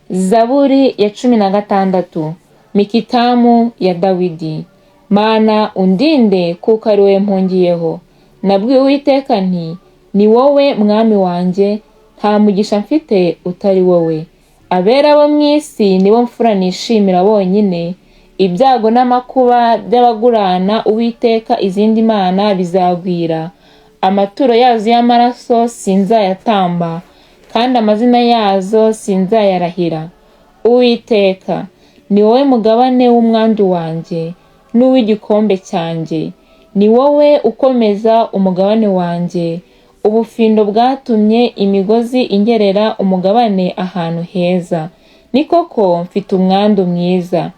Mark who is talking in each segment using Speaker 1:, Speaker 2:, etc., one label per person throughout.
Speaker 1: Zaburi ya 16. Mikitamu ya Dawidi. Mana undinde kuko ari wowe mpungiyeho. Nabwiye Uwiteka nti, ni wowe mwami wanjye, nta mugisha mfite utari wowe. Abera bo mw'isi nibo mfura nishimira bonyine. Ibyago n'amakuba by'abagurana Uwiteka izindi mana bizagwira. Amaturo yazo y'amaraso sinzayatamba, kandi amazina yazo sinzayarahira. Uwiteka, ni wowe mugabane w'umwandu wanjye n'uw'igikombe cyanjye. Ni wowe ukomeza umugabane wanjye. Ubufindo bwatumye imigozi ingerera umugabane ahantu heza. Ni koko mfite umwandu mwiza.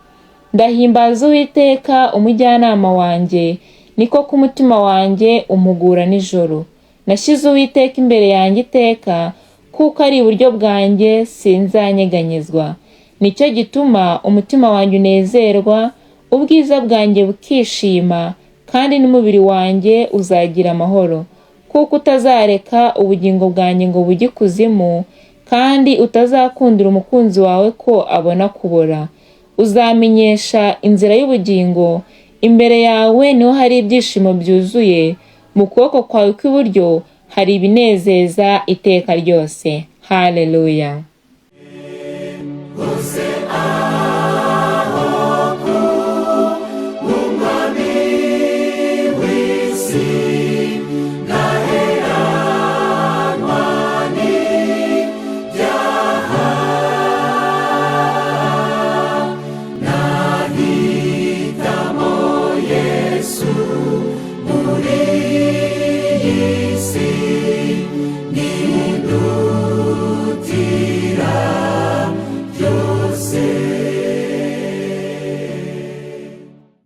Speaker 1: Ndahimbaza Uwiteka umujyanama wanjye. Ni koko umutima wanjye umugura nijoro. Nashyize Uwiteka imbere yanjye iteka, kuko ari iburyo bwanjye sinzanyeganyezwa. Nicyo gituma umutima wanjye unezerwa, ubwiza bwanjye bukishima, kandi n'umubiri wanjye uzagira amahoro. Kuko utazareka ubugingo bwanjye ngo bujye ikuzimu, kandi utazakundira umukunzi wawe ko abona kubora. Uzamenyesha inzira y'ubugingo, imbere yawe niho hari ibyishimo byuzuye, mu kuboko kwawe kw'iburyo hari ibinezeza iteka ryose. Haleluya.